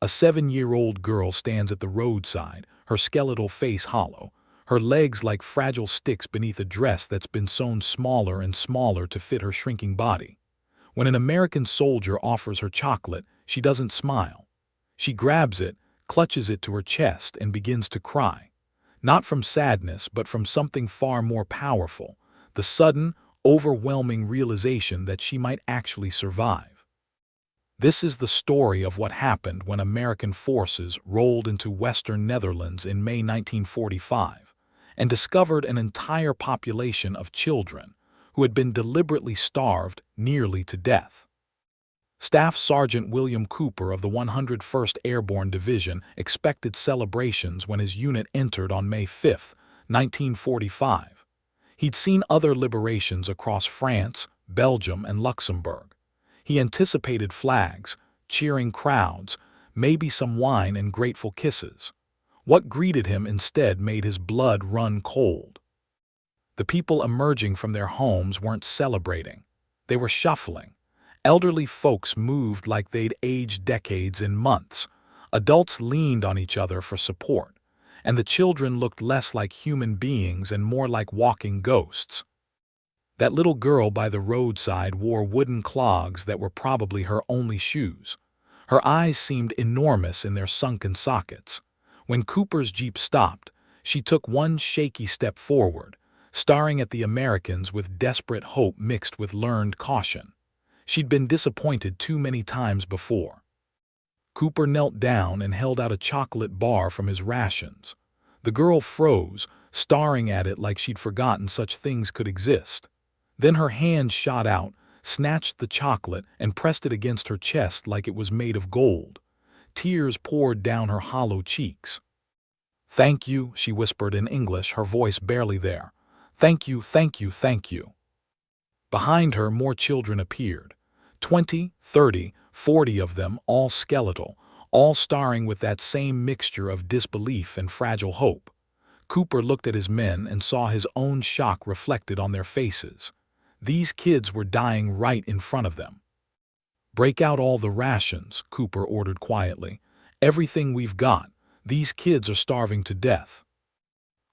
A 7-year-old girl stands at the roadside, her skeletal face hollow, her legs like fragile sticks beneath a dress that's been sewn smaller and smaller to fit her shrinking body. When an American soldier offers her chocolate, she doesn't smile. She grabs it, clutches it to her chest, and begins to cry. Not from sadness, but from something far more powerful, the sudden, overwhelming realization that she might actually survive. This is the story of what happened when American forces rolled into Western Netherlands in May 1945 and discovered an entire population of children who had been deliberately starved nearly to death. Staff Sergeant William Cooper of the 101st Airborne Division expected celebrations when his unit entered on May 5, 1945. He'd seen other liberations across France, Belgium, and Luxembourg. He anticipated flags, cheering crowds, maybe some wine and grateful kisses. What greeted him instead made his blood run cold. The people emerging from their homes weren't celebrating. They were shuffling. Elderly folks moved like they'd aged decades in months. Adults leaned on each other for support, and the children looked less like human beings and more like walking ghosts. That little girl by the roadside wore wooden clogs that were probably her only shoes. Her eyes seemed enormous in their sunken sockets. When Cooper's jeep stopped, she took one shaky step forward, staring at the Americans with desperate hope mixed with learned caution. She'd been disappointed too many times before. Cooper knelt down and held out a chocolate bar from his rations. The girl froze, staring at it like she'd forgotten such things could exist. Then her hand shot out, snatched the chocolate, and pressed it against her chest like it was made of gold. Tears poured down her hollow cheeks. "Thank you," she whispered in English, her voice barely there. "Thank you, thank you, thank you." Behind her, more children appeared. 20, 30, 40 of them, all skeletal, all starring with that same mixture of disbelief and fragile hope. Cooper looked at his men and saw his own shock reflected on their faces. These kids were dying right in front of them. "Break out all the rations," Cooper ordered quietly. "Everything we've got. These kids are starving to death."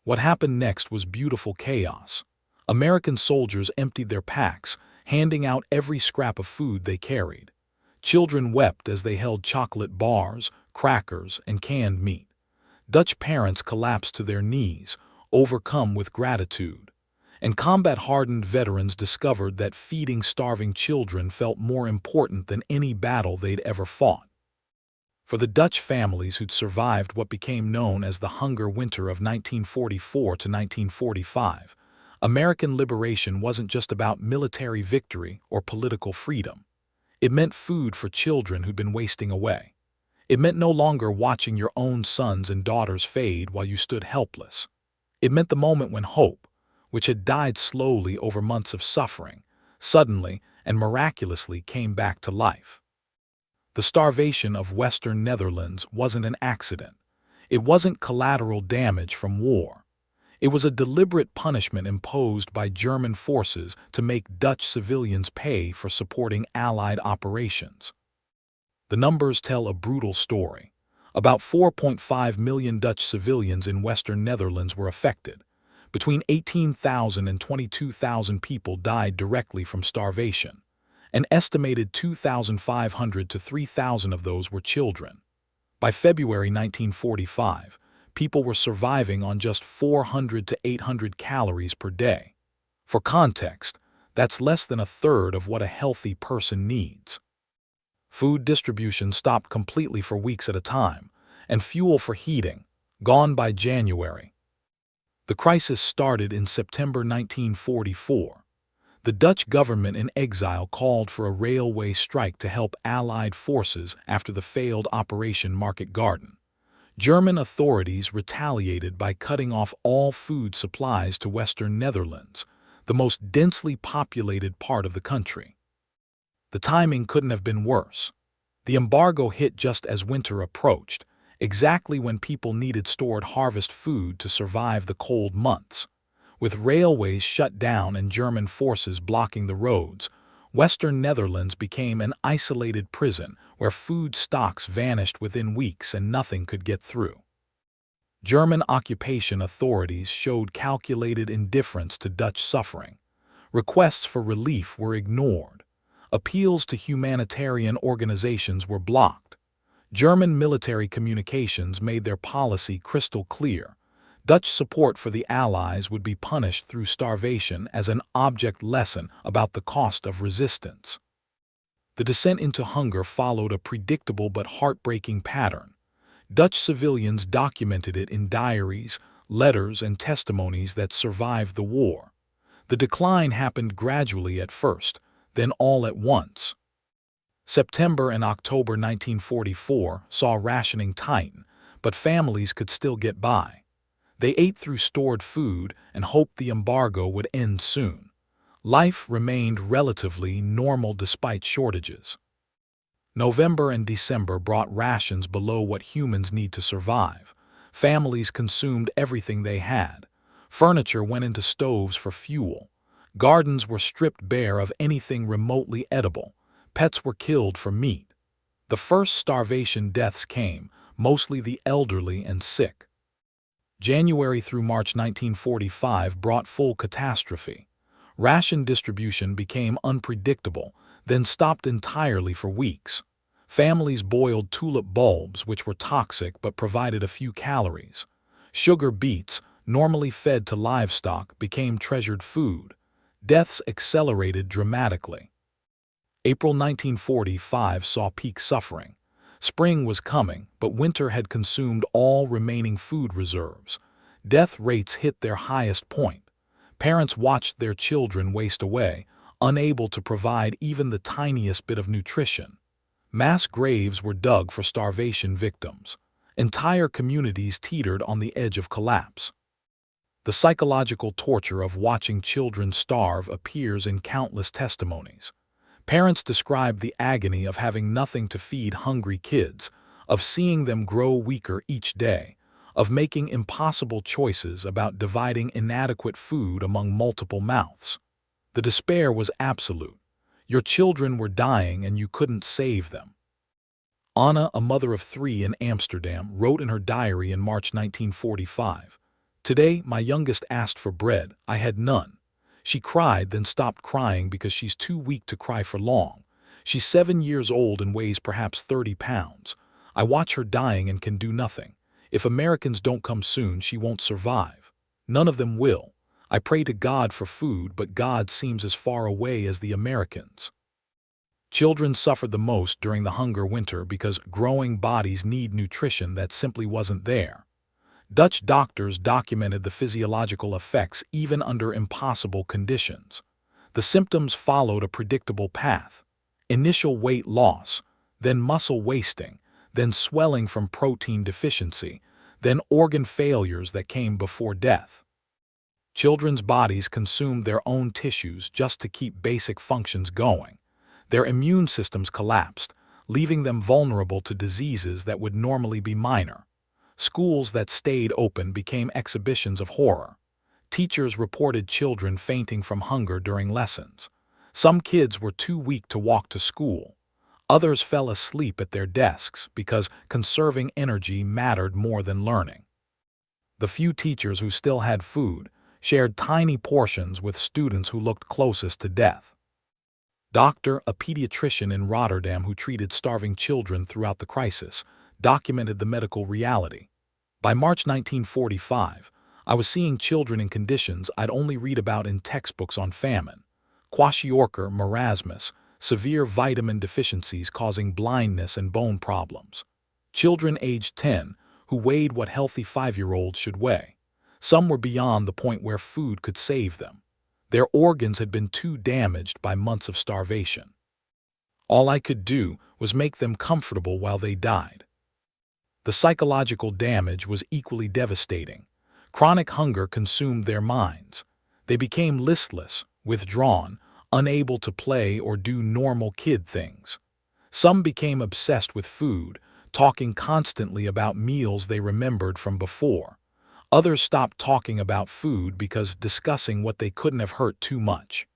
What happened next was beautiful chaos. American soldiers emptied their packs, handing out every scrap of food they carried. Children wept as they held chocolate bars, crackers, and canned meat. Dutch parents collapsed to their knees, overcome with gratitude. And combat-hardened veterans discovered that feeding starving children felt more important than any battle they'd ever fought. For the Dutch families who'd survived what became known as the Hunger Winter of 1944 to 1945, American liberation wasn't just about military victory or political freedom. It meant food for children who'd been wasting away. It meant no longer watching your own sons and daughters fade while you stood helpless. It meant the moment when hope, which had died slowly over months of suffering, suddenly and miraculously came back to life. The starvation of Western Netherlands wasn't an accident. It wasn't collateral damage from war. It was a deliberate punishment imposed by German forces to make Dutch civilians pay for supporting Allied operations. The numbers tell a brutal story. About 4.5 million Dutch civilians in Western Netherlands were affected. Between 18,000 and 22,000 people died directly from starvation. An estimated 2,500 to 3,000 of those were children. By February 1945, people were surviving on just 400 to 800 calories per day. For context, that's less than a third of what a healthy person needs. Food distribution stopped completely for weeks at a time, and fuel for heating, gone by January. The crisis started in September 1944. The Dutch government in exile called for a railway strike to help Allied forces after the failed Operation Market Garden. German authorities retaliated by cutting off all food supplies to Western Netherlands, the most densely populated part of the country. The timing couldn't have been worse. The embargo hit just as winter approached, exactly when people needed stored harvest food to survive the cold months. With railways shut down and German forces blocking the roads, Western Netherlands became an isolated prison where food stocks vanished within weeks and nothing could get through. German occupation authorities showed calculated indifference to Dutch suffering. Requests for relief were ignored. Appeals to humanitarian organizations were blocked. German military communications made their policy crystal clear. Dutch support for the Allies would be punished through starvation as an object lesson about the cost of resistance. The descent into hunger followed a predictable but heartbreaking pattern. Dutch civilians documented it in diaries, letters, and testimonies that survived the war. The decline happened gradually at first, then all at once. September and October 1944 saw rationing tighten, but families could still get by. They ate through stored food and hoped the embargo would end soon. Life remained relatively normal despite shortages. November and December brought rations below what humans need to survive. Families consumed everything they had. Furniture went into stoves for fuel. Gardens were stripped bare of anything remotely edible. Pets were killed for meat. The first starvation deaths came, mostly the elderly and sick. January through March 1945 brought full catastrophe. Ration distribution became unpredictable, then stopped entirely for weeks. Families boiled tulip bulbs, which were toxic but provided a few calories. Sugar beets, normally fed to livestock, became treasured food. Deaths accelerated dramatically. April 1945 saw peak suffering. Spring was coming, but winter had consumed all remaining food reserves. Death rates hit their highest point. Parents watched their children waste away, unable to provide even the tiniest bit of nutrition. Mass graves were dug for starvation victims. Entire communities teetered on the edge of collapse. The psychological torture of watching children starve appears in countless testimonies. Parents describe the agony of having nothing to feed hungry kids, of seeing them grow weaker each day, of making impossible choices about dividing inadequate food among multiple mouths. The despair was absolute. Your children were dying and you couldn't save them. Anna, a mother of 3 in Amsterdam, wrote in her diary in March 1945, "Today, my youngest asked for bread. I had none. She cried, then stopped crying because she's too weak to cry for long. She's 7 years old and weighs perhaps 30 pounds. I watch her dying and can do nothing. If Americans don't come soon, she won't survive. None of them will. I pray to God for food, but God seems as far away as the Americans." Children suffered the most during the hunger winter because growing bodies need nutrition that simply wasn't there. Dutch doctors documented the physiological effects even under impossible conditions. The symptoms followed a predictable path: initial weight loss, then muscle wasting, then swelling from protein deficiency, then organ failures that came before death. Children's bodies consumed their own tissues just to keep basic functions going. Their immune systems collapsed, leaving them vulnerable to diseases that would normally be minor. Schools that stayed open became exhibitions of horror. Teachers reported children fainting from hunger during lessons. Some kids were too weak to walk to school. Others fell asleep at their desks because conserving energy mattered more than learning. The few teachers who still had food shared tiny portions with students who looked closest to death. Doctor, a pediatrician in Rotterdam who treated starving children throughout the crisis, documented the medical reality. By March 1945, I was seeing children in conditions I'd only read about in textbooks on famine: kwashiorkor, marasmus, severe vitamin deficiencies causing blindness and bone problems. Children aged 10 who weighed what healthy 5-year-olds should weigh. Some were beyond the point where food could save them. Their organs had been too damaged by months of starvation. All I could do was make them comfortable while they died. The psychological damage was equally devastating. Chronic hunger consumed their minds. They became listless, withdrawn, unable to play or do normal kid things. Some became obsessed with food, talking constantly about meals they remembered from before. Others stopped talking about food because discussing what they couldn't have hurt too much.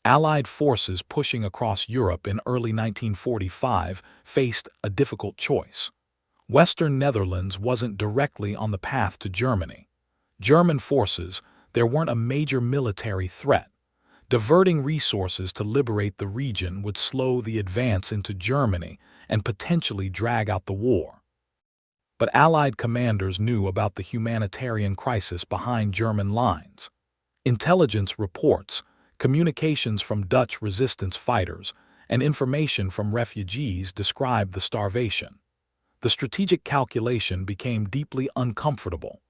Allied forces pushing across Europe in early 1945 faced a difficult choice. Western Netherlands wasn't directly on the path to Germany. German forces, there weren't a major military threat. Diverting resources to liberate the region would slow the advance into Germany and potentially drag out the war. But Allied commanders knew about the humanitarian crisis behind German lines. Intelligence reports, communications from Dutch resistance fighters, and information from refugees described the starvation. The strategic calculation became deeply uncomfortable.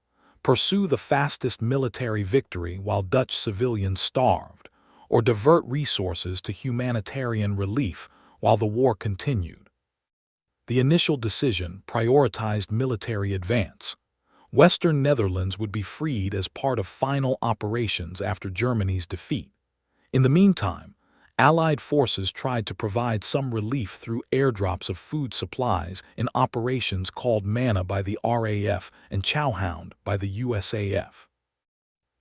Pursue the fastest military victory while Dutch civilians starved, or divert resources to humanitarian relief while the war continued. The initial decision prioritized military advance. Western Netherlands would be freed as part of final operations after Germany's defeat. In the meantime, Allied forces tried to provide some relief through airdrops of food supplies in operations called Manna by the RAF and Chowhound by the USAF.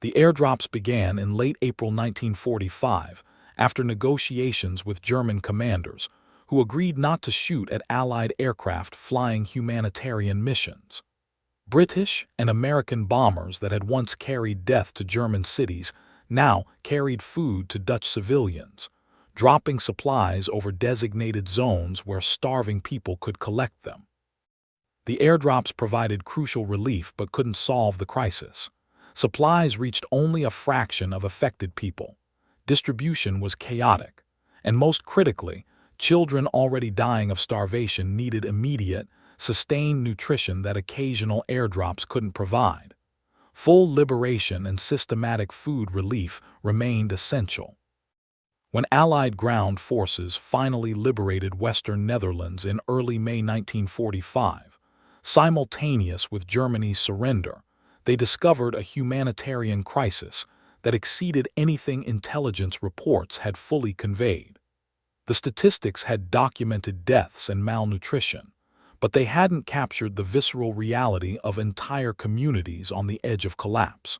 The airdrops began in late April 1945 after negotiations with German commanders, who agreed not to shoot at Allied aircraft flying humanitarian missions. British and American bombers that had once carried death to German cities now carried food to Dutch civilians, dropping supplies over designated zones where starving people could collect them. The airdrops provided crucial relief but couldn't solve the crisis. Supplies reached only a fraction of affected people. Distribution was chaotic, and most critically, children already dying of starvation needed immediate, sustained nutrition that occasional airdrops couldn't provide. Full liberation and systematic food relief remained essential. When Allied ground forces finally liberated Western Netherlands in early May 1945, simultaneous with Germany's surrender, they discovered a humanitarian crisis that exceeded anything intelligence reports had fully conveyed. The statistics had documented deaths and malnutrition, but they hadn't captured the visceral reality of entire communities on the edge of collapse.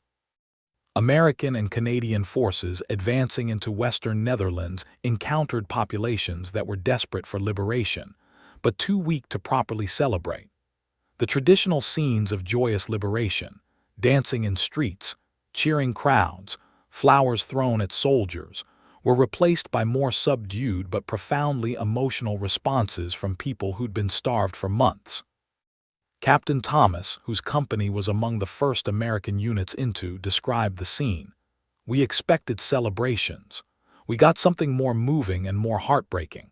American and Canadian forces advancing into Western Netherlands encountered populations that were desperate for liberation, but too weak to properly celebrate. The traditional scenes of joyous liberation, dancing in streets, cheering crowds, flowers thrown at soldiers, were replaced by more subdued but profoundly emotional responses from people who'd been starved for months. Captain Thomas, whose company was among the first American units into, described the scene. "We expected celebrations. We got something more moving and more heartbreaking.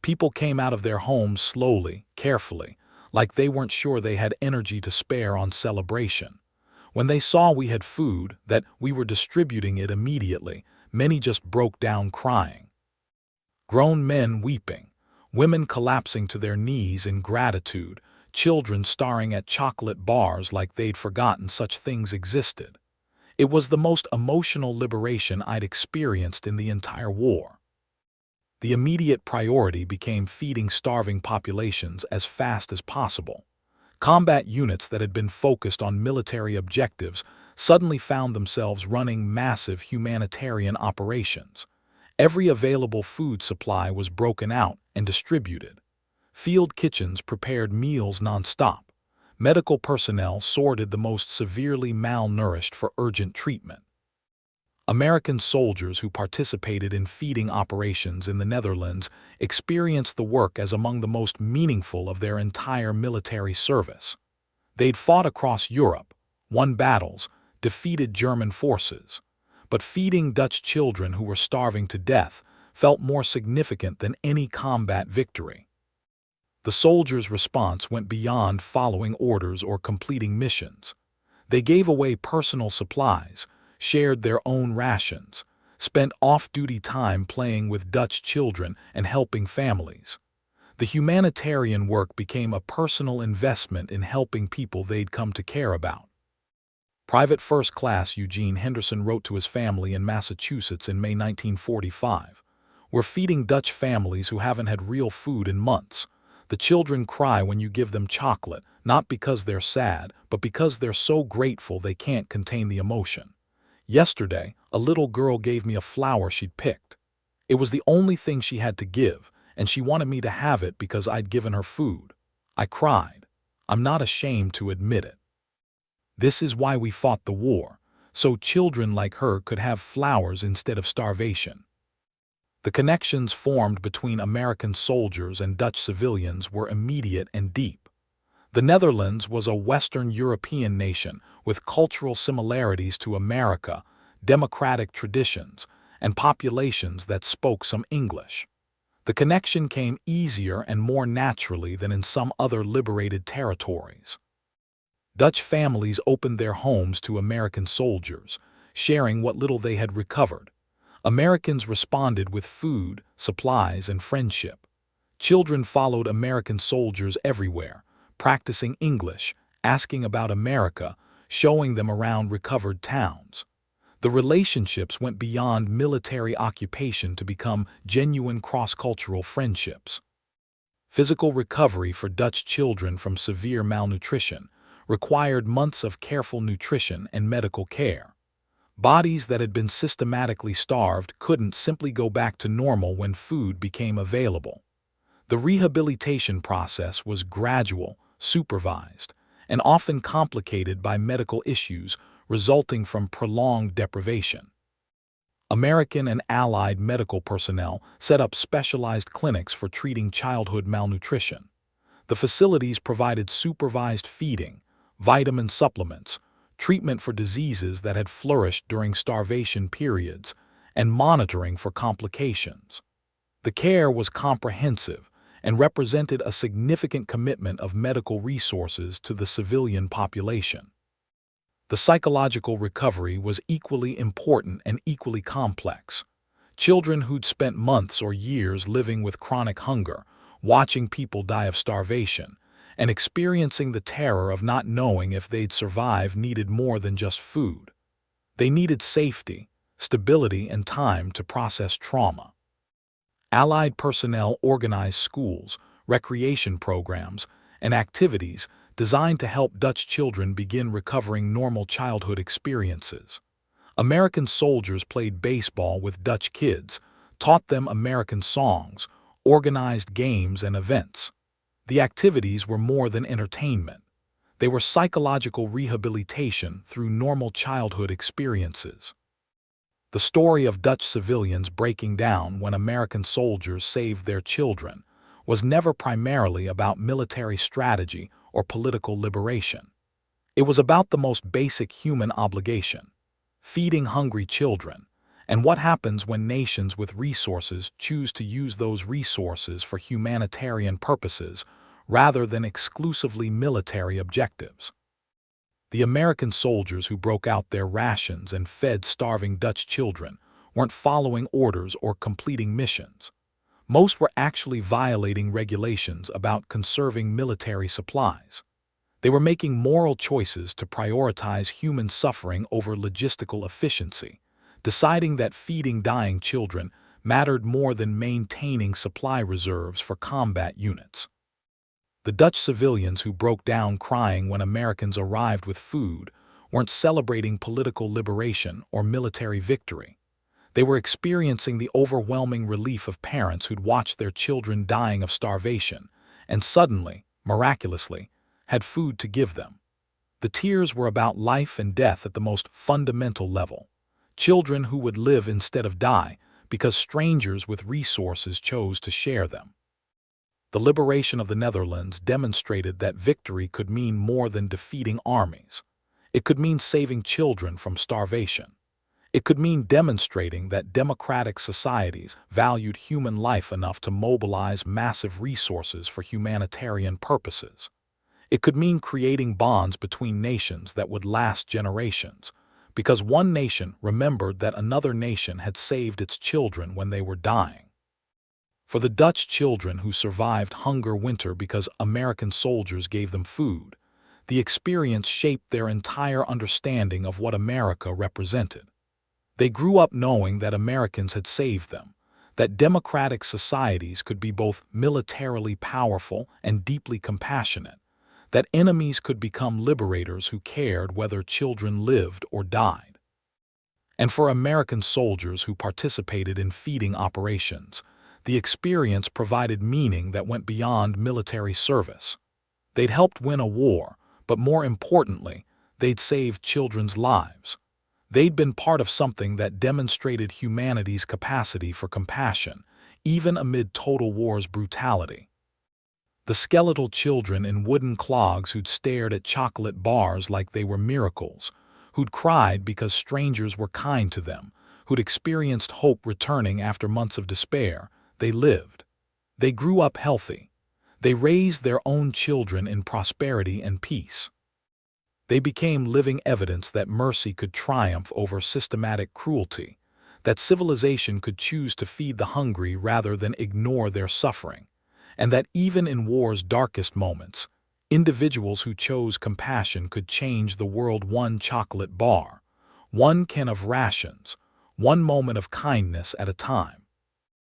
People came out of their homes slowly, carefully, like they weren't sure they had energy to spare on celebration. When they saw we had food, that we were distributing it immediately, many just broke down crying. Grown men weeping, women collapsing to their knees in gratitude, children staring at chocolate bars like they'd forgotten such things existed. It was the most emotional liberation I'd experienced in the entire war." The immediate priority became feeding starving populations as fast as possible. Combat units that had been focused on military objectives suddenly found themselves running massive humanitarian operations. Every available food supply was broken out and distributed. Field kitchens prepared meals nonstop. Medical personnel sorted the most severely malnourished for urgent treatment. American soldiers who participated in feeding operations in the Netherlands experienced the work as among the most meaningful of their entire military service. They'd fought across Europe, won battles, defeated German forces. But feeding Dutch children who were starving to death felt more significant than any combat victory. The soldiers' response went beyond following orders or completing missions. They gave away personal supplies, shared their own rations, spent off-duty time playing with Dutch children and helping families. The humanitarian work became a personal investment in helping people they'd come to care about. Private First Class Eugene Henderson wrote to his family in Massachusetts in May 1945, "We're feeding Dutch families who haven't had real food in months. The children cry when you give them chocolate, not because they're sad, but because they're so grateful they can't contain the emotion. Yesterday, a little girl gave me a flower she'd picked. It was the only thing she had to give, and she wanted me to have it because I'd given her food. I cried. I'm not ashamed to admit it. This is why we fought the war, so children like her could have flowers instead of starvation. The connections formed between American soldiers and Dutch civilians were immediate and deep. The Netherlands was a Western European nation with cultural similarities to America, democratic traditions, and populations that spoke some English. The connection came easier and more naturally than in some other liberated territories. Dutch families opened their homes to American soldiers, sharing what little they had recovered. Americans responded with food, supplies, and friendship. Children followed American soldiers everywhere, practicing English, asking about America, showing them around recovered towns. The relationships went beyond military occupation to become genuine cross-cultural friendships. Physical recovery for Dutch children from severe malnutrition required months of careful nutrition and medical care. Bodies that had been systematically starved couldn't simply go back to normal when food became available. The rehabilitation process was gradual, supervised, and often complicated by medical issues resulting from prolonged deprivation. American and Allied medical personnel set up specialized clinics for treating childhood malnutrition. The facilities provided supervised feeding, vitamin supplements, treatment for diseases that had flourished during starvation periods, and monitoring for complications. The care was comprehensive and represented a significant commitment of medical resources to the civilian population. The psychological recovery was equally important and equally complex. Children who'd spent months or years living with chronic hunger, watching people die of starvation, and experiencing the terror of not knowing if they'd survive needed more than just food. They needed safety, stability, and time to process trauma. Allied personnel organized schools, recreation programs, and activities designed to help Dutch children begin recovering normal childhood experiences. American soldiers played baseball with Dutch kids, taught them American songs, organized games and events. The activities were more than entertainment. They were psychological rehabilitation through normal childhood experiences. The story of Dutch civilians breaking down when American soldiers saved their children was never primarily about military strategy or political liberation. It was about the most basic human obligation: feeding hungry children, and what happens when nations with resources choose to use those resources for humanitarian purposes rather than exclusively military objectives. The American soldiers who broke out their rations and fed starving Dutch children weren't following orders or completing missions. Most were actually violating regulations about conserving military supplies. They were making moral choices to prioritize human suffering over logistical efficiency, deciding that feeding dying children mattered more than maintaining supply reserves for combat units. The Dutch civilians who broke down crying when Americans arrived with food weren't celebrating political liberation or military victory. They were experiencing the overwhelming relief of parents who'd watched their children dying of starvation and suddenly, miraculously, had food to give them. The tears were about life and death at the most fundamental level. Children who would live instead of die because strangers with resources chose to share them. The liberation of the Netherlands demonstrated that victory could mean more than defeating armies. It could mean saving children from starvation. It could mean demonstrating that democratic societies valued human life enough to mobilize massive resources for humanitarian purposes. It could mean creating bonds between nations that would last generations, because one nation remembered that another nation had saved its children when they were dying. For the Dutch children who survived hunger winter because American soldiers gave them food, the experience shaped their entire understanding of what America represented. They grew up knowing that Americans had saved them, that democratic societies could be both militarily powerful and deeply compassionate, that enemies could become liberators who cared whether children lived or died. And for American soldiers who participated in feeding operations, the experience provided meaning that went beyond military service. They'd helped win a war, but more importantly, they'd saved children's lives. They'd been part of something that demonstrated humanity's capacity for compassion, even amid total war's brutality. The skeletal children in wooden clogs who'd stared at chocolate bars like they were miracles, who'd cried because strangers were kind to them, who'd experienced hope returning after months of despair, they lived. They grew up healthy. They raised their own children in prosperity and peace. They became living evidence that mercy could triumph over systematic cruelty, that civilization could choose to feed the hungry rather than ignore their suffering, and that even in war's darkest moments, individuals who chose compassion could change the world one chocolate bar, one can of rations, one moment of kindness at a time.